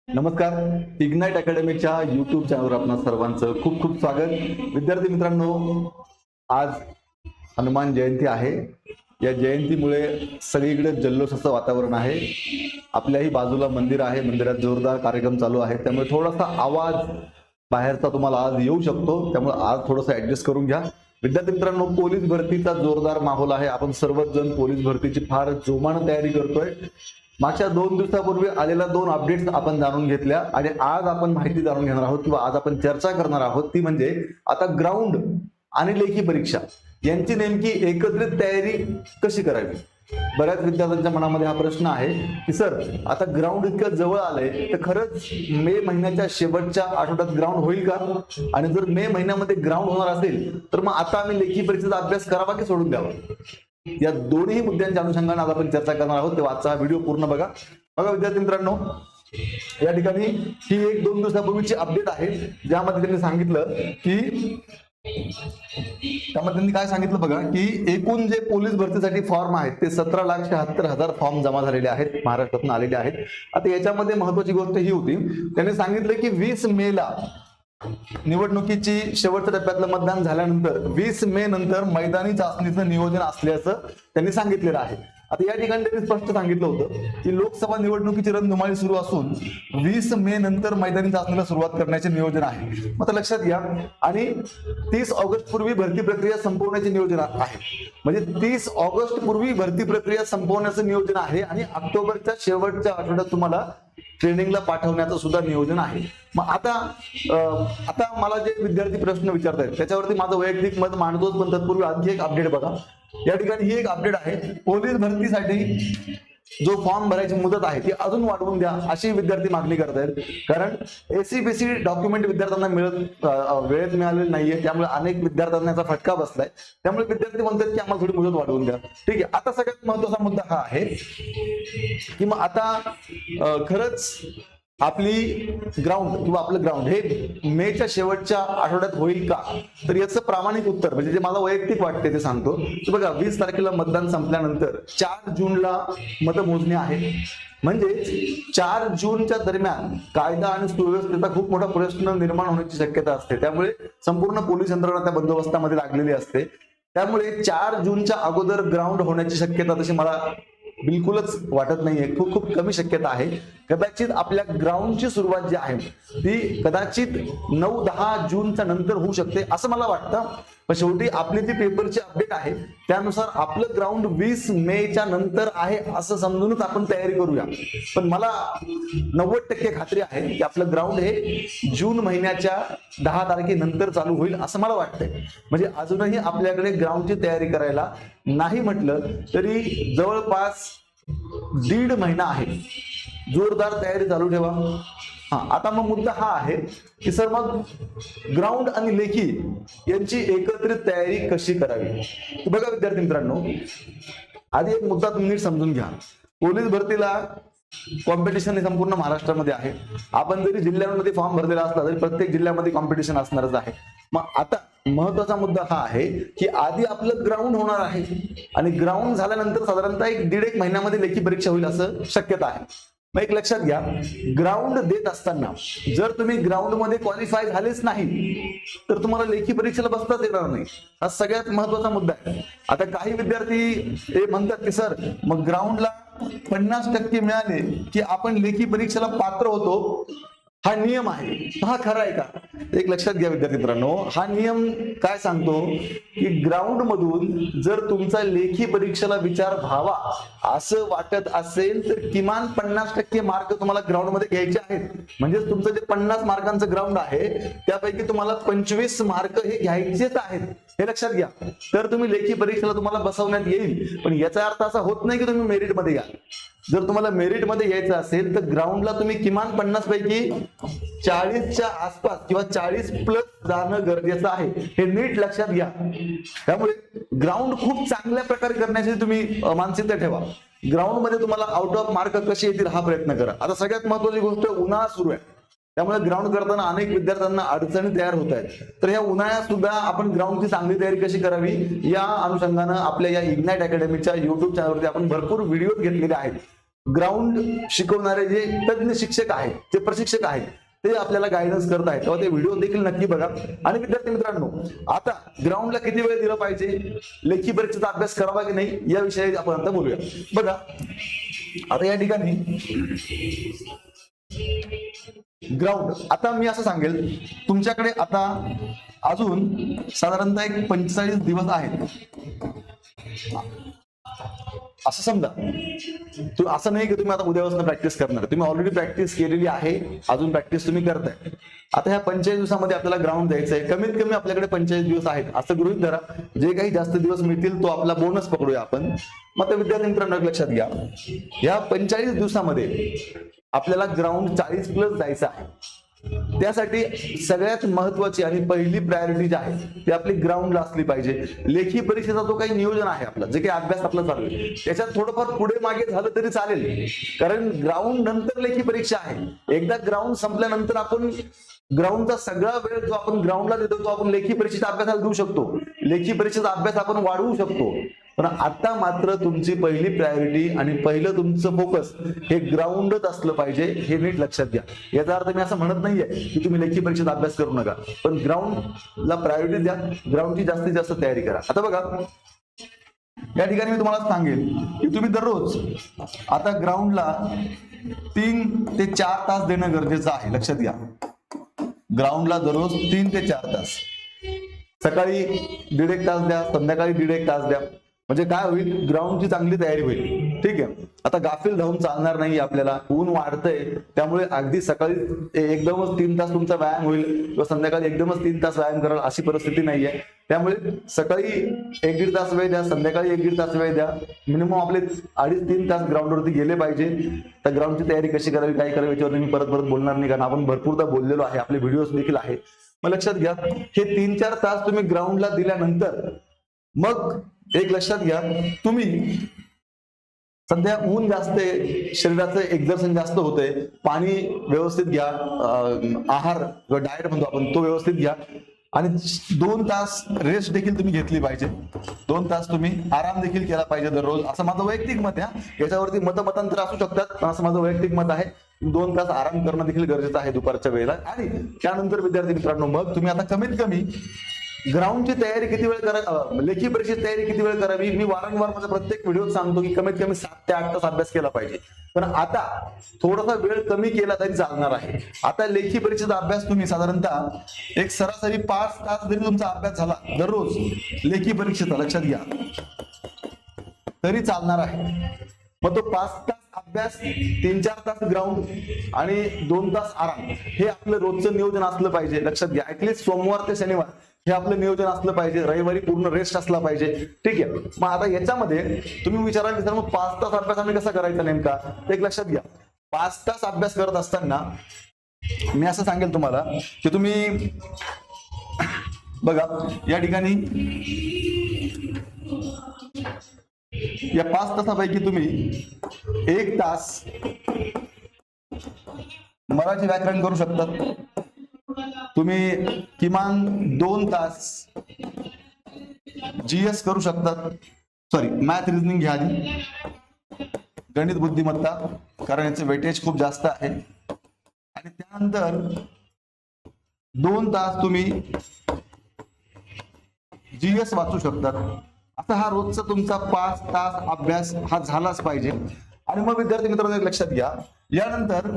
नमस्कार. Ignite अकॅडमीच्या YouTube चॅनलवर आपणा सर्वांचं खूप खूप स्वागत. विद्यार्थी मित्रांनो, आज हनुमान जयंती आहे. या जयंतीमुळे सगळीकडे जल्लोषाचं वातावरण आहे. आपल्याही बाजूला मंदिर आहे, मंदिरात जोरदार कार्यक्रम चालू आहे, त्यामुळे थोडासा आवाज बाहेरचा तुम्हाला आज येऊ शकतो, त्यामुळे आज थोडंसं ऍडजस्ट करून घ्या. विद्यार्थी मित्रांनो, पोलीस भरतीचा जोरदार माहोल आहे. आपण सर्वच जण पोलीस भरतीची फार जोमानं तयारी करतोय. मागच्या 2 दिवसापूर्वी आलेल्या 2 अपडेट्स आपण जाणून घेतल्या आणि आज आपण माहिती जाणून घेणार आहोत किंवा आज आपण चर्चा करणार आहोत ती म्हणजे आता ग्राउंड आणि लेखी परीक्षा यांची नेमकी एकत्रित तयारी कशी करावी. बऱ्याच विद्यार्थ्यांच्या मनामध्ये हा प्रश्न आहे की सर, आता ग्राउंड इतकं जवळ आलंय तर खरंच मे महिन्याच्या शेवटच्या आठवड्यात ग्राउंड होईल का, आणि जर मे महिन्यामध्ये ग्राउंड होणार असेल तर मग आता आम्ही लेखी परीक्षेचा अभ्यास करावा की सोडून द्यावा. या दोन्ही मुद्द्यांच्या अनुषंगाने आज आपण चर्चा करणार आहोत, तेव्हा आजचा हा व्हिडिओ पूर्ण बघा. विद्यार्थी मित्रांनो, या ठिकाणी ही 1-2 दिवसापूर्वीची अपडेट आहे, ज्यामध्ये त्यांनी सांगितलं की काय सांगितलं बघा की एकूण जे पोलीस भरतीसाठी फॉर्म आहेत ते 17,76,000 फॉर्म जमा झालेले आहेत, महाराष्ट्रातून आलेले आहेत. आता याच्यामध्ये महत्वाची गोष्ट ही होती, त्यांनी सांगितलं की 20 मेला निवडणुकीची शेवटच्या टप्प्यातलं मतदान झाल्यानंतर 20 मे नंतर मैदानी चाचणीचं नियोजन असल्याचं त्यांनी सांगितलेलं आहे. आता या ठिकाणी त्यांनी स्पष्ट सांगितलं होतं की लोकसभा निवडणुकीची रणधुमाळी सुरू असून 20 मे नंतर मैदानी चाचणीला सुरुवात करण्याचे नियोजन आहे. मग लक्षात घ्या, आणि 30 ऑगस्ट पूर्वी भरती प्रक्रिया संपवण्याचे नियोजन आहे. म्हणजे 30 ऑगस्ट पूर्वी भरती प्रक्रिया संपवण्याचं नियोजन आहे आणि ऑक्टोबरच्या शेवटच्या आठवड्यात तुम्हाला ट्रेनिंगला पाठवण्याचं सुद्धा नियोजन आहे. मग आता मला जे विद्यार्थी प्रश्न विचारतायत त्याच्यावरती माझं वैयक्तिक मत मांडतोच, पण तत्पूर्वी आणखी एक अपडेट बघा. या ठिकाणी ही एक अपडेट आहे, पोलीस भरतीसाठी जो फॉर्म भरायची मुदत आहे ती अजून वाढवून द्या अशी विद्यार्थी मागणी करतायत. कारण एसीबीसी डॉक्युमेंट विद्यार्थ्यांना वेळेत मिळालेली नाहीये, त्यामुळे अनेक विद्यार्थ्यांना याचा फटका बसलाय. त्यामुळे विद्यार्थी म्हणतात की आम्हाला थोडी मुदत वाढवून द्या. ठीक आहे, आता सगळ्यात महत्वाचा मुद्दा हा आहे की मग आता खरंच आपली ग्राउंड किंवा आपलं ग्राउंड हे मेच्या शेवटच्या आठवड्यात होईल का, तर याचं प्रामाणिक उत्तर म्हणजे जे मला वैयक्तिक वाटते ते सांगतो. बघा, 20 तारखेला मतदान संपल्यानंतर 4 जूनला मतमोजणी आहे. म्हणजे 4 जूनच्या दरम्यान कायदा आणि सुव्यवस्थेचा खूप मोठा प्रश्न निर्माण होण्याची शक्यता असते. त्यामुळे संपूर्ण पोलीस यंत्रणा त्या बंदोबस्तामध्ये लागलेली असते. त्यामुळे 4 जूनच्या अगोदर ग्राउंड होण्याची शक्यता तशी मला बिलकुलच वाटत नाहीये. खूप खूप कमी शक्यता आहे. कदाचित आपल्या ग्राउंडची सुरुवात जी आहे ती कदाचित 9-10 जूनच्या नंतर होऊ शकते असं मला वाटतं. पण शेवटी आपली जी पेपरची अपडेट आहे त्यानुसार आपलं ग्राउंड 20 मेच्या नंतर आहे असं समजूनच आपण तयारी करूया. पण मला 90% खात्री आहे की आपलं ग्राउंड हे जून महिन्याच्या 10 तारखेनंतर चालू होईल असं मला वाटतंय. म्हणजे अजूनही आपल्याकडे ग्राउंडची तयारी करायला नाही म्हटलं तरी जवळपास 1.5 महिना आहे. जोरदार तयारी चालू ठेवा. आता मग मुद्दा हा आहे की सर, मग ग्राउंड आणि लेखी यांची एकत्रित तयारी कशी करावी. बघा विद्यार्थी मित्रांनो, आधी एक मुद्दा तुम्ही नीट समजून घ्या. पोलीस भरतीला कॉम्पिटिशन हे संपूर्ण महाराष्ट्रामध्ये आहे. आपण जरी जिल्ह्यांमध्ये फॉर्म भरलेला असला तरी प्रत्येक जिल्ह्यामध्ये कॉम्पिटिशन असणारच आहे. मग आता महत्वाचा मुद्दा हा आहे की आधी आपलं ग्राउंड होणार आहे आणि ग्राउंड झाल्यानंतर साधारणतः 1-1.5 महिन्यामध्ये लेखी परीक्षा होईल असं शक्यता आहे. मग एक लक्षात घ्या, ग्राउंड देत असताना जर तुम्ही ग्राउंड मध्ये क्वालिफाय झालेच नाही तर तुम्हाला लेखी परीक्षेला बसताच येणार नाही. हा सगळ्यात महत्वाचा मुद्दा आहे. आता काही विद्यार्थी हे म्हणतात की सर, मग ग्राउंडला 50% मिळाले की आपण लेखी परीक्षेला पात्र होतो, हा नियम आहे. हा खरा आहे का? एक लक्षात घ्या विद्यार्थी मित्रांनो, हा नियम काय सांगतो की ग्राउंड मधून जर तुमचा लेखी परीक्षेला विचार व्हावा असं वाटत असेल तर किमान 50% मार्क तुम्हाला ग्राउंड मध्ये घ्यायचे आहेत. म्हणजे तुमचं जे 50 मार्कांचं ग्राउंड आहे त्यापैकी तुम्हाला 25 मार्क हे घ्यायचेच आहेत. हे लक्षात घ्या. तर तुम्ही लेखी परीक्षेला तुम्हाला बसवण्यात येईल. पण याचा अर्थ असा होत नाही की तुम्ही मेरिट मध्ये घ्या. जर तुम्हाला मेरिट मध्ये यायचं असेल तर ग्राउंडला तुम्ही किमान 50 पैकी 40च्या आसपास किंवा 40+ जाणं गरजेचं आहे. हे नीट लक्षात घ्या. त्यामुळे ग्राउंड खूप चांगल्या प्रकारे करण्याची तुम्ही मानसिकता ठेवा. ग्राउंड मध्ये तुम्हाला आउट ऑफ मार्क कसे येतील हा प्रयत्न करा. आता सगळ्यात महत्वाची गोष्ट, उन्हाळा सुरू आहे. त्यामुळे ग्राउंड करताना अनेक विद्यार्थ्यांना अडचणी तयार होत आहेत. तर ह्या उन्हाळ्यात सुद्धा आपण ग्राउंडची चांगली तयारी कशी करावी या अनुषंगानं आपल्या या इग्नाइट अकॅडमीच्या युट्यूब चॅनलवरती आपण भरपूर व्हिडिओ घेतलेले आहेत. ग्राउंड शिकवणारे जे तज्ञ शिक्षक आहेत, जे प्रशिक्षक आहेत, ते आपल्याला गायडन्स करत आहेत, तेव्हा ते व्हिडिओ देखील नक्की बघा. आणि विद्यार्थी मित्रांनो, आता ग्राउंडला किती वेळ दिला पाहिजे, लेखी परीक्षेचा अभ्यास करावा की नाही, या विषयी आपण आता बोलूया. बघा, आता या ठिकाणी ग्राउंड, आता मी असं सांगेल, तुमच्याकडे आता अजून साधारणतः एक 45 दिवस आहेत. असं समजा, असं नाही की तुम्ही आता उद्यापासून प्रॅक्टिस करणार, तुम्ही ऑलरेडी प्रॅक्टिस केलेली आहे, अजून प्रॅक्टिस तुम्ही करताय. आता ह्या 45 दिवसामध्ये आपल्याला ग्राउंड द्यायचं आहे. कमीत कमी आपल्याकडे 45 दिवस आहेत असं गृहीत धरा. जे काही जास्त दिवस मिळतील तो आपला बोनस पकडूया आपण. मग त्या विद्यार्थी मित्रांनो लक्षात घ्या, या 45 दिवसामध्ये आपल्याला ग्राउंड 40+ जायचं आहे. त्यासाठी सगळ्यात महत्वाची आणि पहिली प्रायोरिटी जी आहे ती आपली ग्राउंडला असली पाहिजे. लेखी परीक्षेचा जो काही नियोजन आहे आपला, जे काही अभ्यास आपला चालू आहे, त्याच्यात थोडंफार पुढे मागे झालं तरी चालेल, कारण ग्राउंड नंतर लेखी परीक्षा आहे. एकदा ग्राउंड संपल्यानंतर आपण ग्राउंडचा सगळा वेळ जो आपण ग्राउंडला देतो तो आपण लेखी परीक्षेच्या अभ्यासाला देऊ शकतो. लेखी परीक्षेचा अभ्यास आपण वाढवू शकतो. पण आता मात्र तुमची पहिली प्रायोरिटी आणि पहिलं तुमचं फोकस हे ग्राउंडच असलं पाहिजे, हे नीट लक्षात घ्या. याचा अर्थ मी असं म्हणत नाहीये की तुम्ही लेखी परीक्षेचा अभ्यास करू नका, पण ग्राउंडला प्रायोरिटी द्या, ग्राउंडची जास्तीत जास्त तयारी करा. आता बघा, या ठिकाणी मी तुम्हाला सांगेन की तुम्ही दररोज आता ग्राउंडला 3 ते 4 तास देणं गरजेचं आहे. लक्षात घ्या, ग्राउंडला दररोज 3 ते 4 तास. सकाळी 1.5 तास द्या, संध्याकाळी 1.5 तास द्या. म्हणजे काय होईल, ग्राउंडची चांगली तयारी होईल. ठीक आहे. आता गाफील धावून चालणार नाही आपल्याला, ऊन वाढतंय, त्यामुळे अगदी सकाळी एकदमच 3 तास तुमचा व्यायाम होईल किंवा संध्याकाळी एकदमच 3 तास व्यायाम कराल अशी परिस्थिती नाहीये. त्यामुळे सकाळी 1-1.5 तास वेळ द्या, संध्याकाळी 1-1.5 तास वेळ द्या. मिनिमम आपले 2.5-3 तास ग्राउंडवरती गेले पाहिजे. तर ग्राउंडची तयारी कशी करावी, काय करावी याच्यावर मी परत बोलणार नाही, कारण आपण भरपूरदा बोललेलो आहे, आपले व्हिडिओज देखील आहे. मग लक्षात घ्या, हे 3-4 तास तुम्ही ग्राउंडला दिल्यानंतर मग एक लक्षात घ्या, तुम्ही सध्या ऊन जास्त आहे, शरीराचं एक्झर्शन जास्त होतंय, पाणी व्यवस्थित घ्या, आहार डाएट म्हणतो आपण तो व्यवस्थित घ्या, आणि 2 तास रेस्ट देखील तुम्ही घेतली पाहिजे. 2 तास तुम्ही आराम देखील केला पाहिजे दररोज, असं माझं वैयक्तिक मत आहे. याच्यावरती मतांतर असू शकतात, पण असं माझं वैयक्तिक मत आहे. 2 तास आराम करणं देखील गरजेचं आहे दुपारच्या वेळेला. आणि त्यानंतर विद्यार्थी मित्रांनो, मग तुम्ही आता कमीत कमी ग्राउंडची तयारी किती वेळ करा, लेखी परीक्षेची तयारी किती वेळ करावी, मी वारंवार माझ्या प्रत्येक व्हिडिओत सांगतो की कमीत कमी 7 ते 8 तास अभ्यास केला पाहिजे. पण आता थोडासा वेळ कमी केला तरी चालणार आहे. आता लेखी परीक्षेचा अभ्यास तुम्ही साधारणतः एक सरासरी 5 तास जरी तुमचा अभ्यास झाला दररोज लेखी परीक्षेचा, लक्षात घ्या, तरी चालणार आहे. मग तो 5 तास अभ्यास, 3-4 तास ग्राउंड आणि 2 तास आराम, हे आपलं रोजचं नियोजन असलं पाहिजे. लक्षात घ्या, ऍटलीस्ट सोमवार ते शनिवार हे आपलं नियोजन असलं पाहिजे. रविवारी पूर्ण रेस्ट असला पाहिजे. ठीक आहे. मग आता याच्यामध्ये तुम्ही विचाराल की मग 5 तास अभ्यास आम्ही कसा करायचा नेमका, एक लक्षात घ्या. 5 तास अभ्यास करत असताना मी असं सांगेल तुम्हाला की तुम्ही बघा, या ठिकाणी या 5 तासापैकी तुम्ही 1 तास मराठी व्याकरण करू शकतात. तुम्ही किमान 2 तास जीएस करू शकतात. सॉरी, मॅथ रिझनिंग घ्या आधी, गणित बुद्धिमत्ता, कारण याचं वेटेज खूप जास्त आहे. आणि त्यानंतर 2 तास तुम्ही जीएस वाचू शकतात. आता हा रोजचा तुमचा 5 तास अभ्यास हा झालाच पाहिजे. आणि मग विद्यार्थी मित्रांनो लक्षात घ्या, यानंतर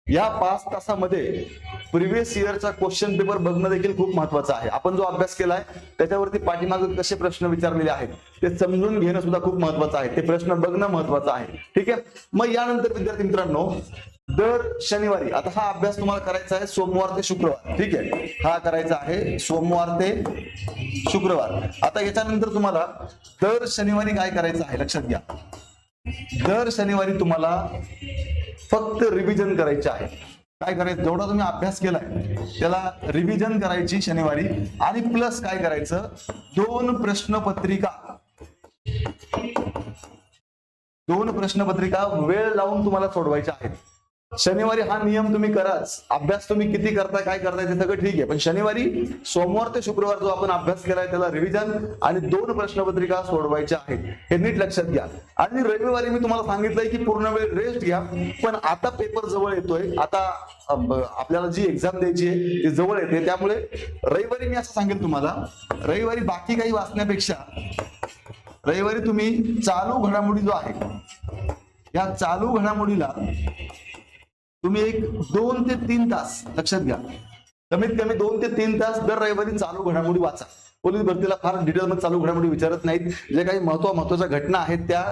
या 5 तासामध्ये प्रिव्हियस इयरचा क्वेश्चन पेपर बघणं देखील खूप महत्वाचं आहे. आपण जो अभ्यास केलाय त्याच्यावरती पाठीमागे कसे प्रश्न विचारलेले आहेत ते समजून घेणं सुद्धा खूप महत्वाचं आहे. ते प्रश्न बघणं महत्वाचं आहे. ठीक आहे. मग यानंतर विद्यार्थी मित्रांनो, दर शनिवारी, आता हा अभ्यास तुम्हाला करायचा आहे सोमवार ते शुक्रवार. ठीक आहे, हा करायचा आहे सोमवार ते शुक्रवार. आता याच्यानंतर तुम्हाला दर शनिवारी काय करायचं आहे, लक्षात घ्या, दर शनिवारी तुम्हाला फक्त रिव्हिजन करायचे आहे. काय करायचं, जेवढा तुम्ही अभ्यास केलाय त्याला रिव्हिजन करायची शनिवारी. आणि प्लस काय करायचं, 2 प्रश्नपत्रिका वेळ लावून तुम्हाला सोडवायच्या आहेत. शनिवारी हा नियम तुम्ही कराच. अभ्यास तुम्ही किती करताय काय करताय ते सगळं ठीक आहे, पण शनिवारी सोमवार ते शुक्रवार जो आपण अभ्यास केलाय त्याला रिव्हिजन आणि 2 प्रश्नपत्रिका सोडवायच्या आहेत, हे नीट लक्षात घ्या. आणि रविवारी मी तुम्हाला सांगितलंय की पूर्ण वेळ रेस्ट घ्या. पण आता पेपर जवळ येतोय, आता आपल्याला जी एक्झाम द्यायची आहे ती जवळ येते, त्यामुळे रविवारी मी असं सांगेल तुम्हाला, रविवारी बाकी काही वाचण्यापेक्षा रविवारी तुम्ही चालू घडामोडी जो आहे या चालू घडामोडीला तुम्ही एक 2 ते 3 तास लक्षात घ्या, कमीत कमी 2 ते 3 तास दर रविवारी चालू घडामोडी वाचा. पोलीस भरतीला फार डिटेलमध्ये चालू घडामोडी विचारत नाहीत, जे काही महत्वाच्या घटना आहेत त्या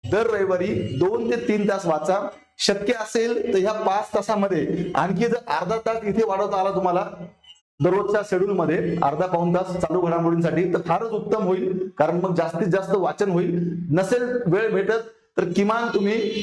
दर रविवारी 2 ते 3 तास वाचा. शक्य असेल तर ह्या 5 तासामध्ये आणखी जर अर्धा तास इथे वाढवता आला तुम्हाला दररोजच्या शेड्यूल मध्ये, अर्धा पाऊण तास चालू घडामोडींसाठी, तर फारच उत्तम होईल. कारण मग जास्तीत जास्त वाचन होईल. नसेल वेळ भेटत तर किमान तुम्ही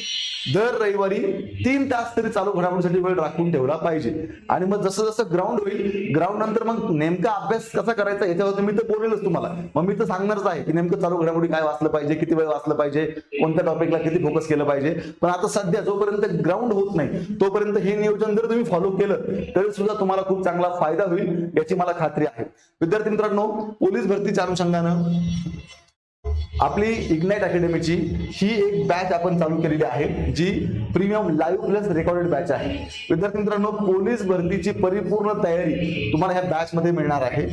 दर रविवारी 3 तास तरी चालू घडामोडीसाठी वेळ राखून ठेवला पाहिजे. आणि मग जसं जसं ग्राउंड होईल, ग्राउंड नंतर मग नेमका अभ्यास कसा करायचा याच्यावर मी तर बोलेलच तुम्हाला. मग मी तर सांगणारच आहे की नेमकं चालू घडामोडी काय वाचलं पाहिजे, किती वेळ वाचलं पाहिजे, कोणत्या टॉपिकला किती फोकस केलं पाहिजे. पण आता सध्या जोपर्यंत ग्राउंड होत नाही तोपर्यंत हे नियोजन जर तुम्ही फॉलो केलं तरी सुद्धा तुम्हाला खूप चांगला फायदा होईल याची मला खात्री आहे. विद्यार्थी मित्रांनो, पोलीस भरतीच्या अनुषंगानं आपली इग्नाइट अकॅडमीची ही एक बॅच आपण चालू केलेली आहे, जी premium live plus recorded batch आहे. विद्यार्थी मित्रांनो, पोलीस भरतीची परिपूर्ण तयारी तुम्हाला ह्या बॅच मध्ये मिळणार आहे.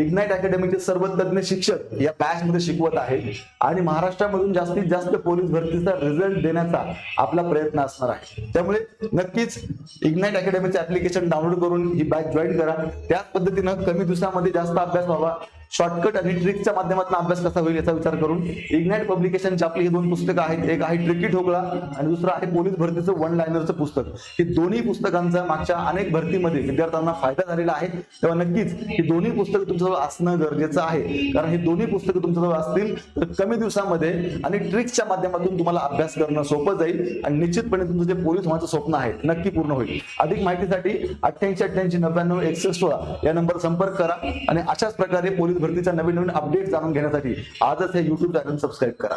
इग्नाइट अकॅडमीचे सर्व तज्ञ शिक्षक या बॅच मध्ये शिकवत आहेत आणि महाराष्ट्रामधून जास्तीत जास्त पोलीस भरतीचा रिझल्ट देण्याचा आपला प्रयत्न असणार आहे. त्यामुळे नक्कीच इग्नाइट अकॅडमीचे ऍप्लिकेशन डाउनलोड करून ही बॅच जॉईन करा. त्याच पद्धतीनं कमी दिवसामध्ये जास्त अभ्यास व्हावा, शॉर्टकट आणि ट्रिकच्या माध्यमातून अभ्यास कसा होईल याचा विचार करून इग्नाइट पब्लिकेशनची आपली ही 2 पुस्तकं आहेत. एक आहे ट्रिकी ठोकळा आणि दुसरं आहे पोलीस भरतीचं 1 लाइनरचं पुस्तक. ही दोन्ही पुस्तकांचा मागच्या अनेक भरतीमध्ये विद्यार्थ्यांना फायदा झालेला आहे. तेव्हा नक्कीच ही दोन्ही पुस्तकं तुमच्याजवळ असणं गरजेचं आहे. कारण ही दोन्ही पुस्तकं तुमच्याजवळ असतील तर कमी दिवसामध्ये आणि ट्रिक्सच्या माध्यमातून तुम्हाला अभ्यास करणं सोपं जाईल आणि निश्चितपणे तुमचं जे पोलीस होण्याचं स्वप्न आहे नक्की पूर्ण होईल. अधिक माहितीसाठी 8888996116 या नंबर संपर्क करा आणि अशाच प्रकारे पोलीस भरतीच्या नवीन अपडेट जाणून घेण्यासाठी आजच हे YouTube चॅनल सबस्क्राईब करा.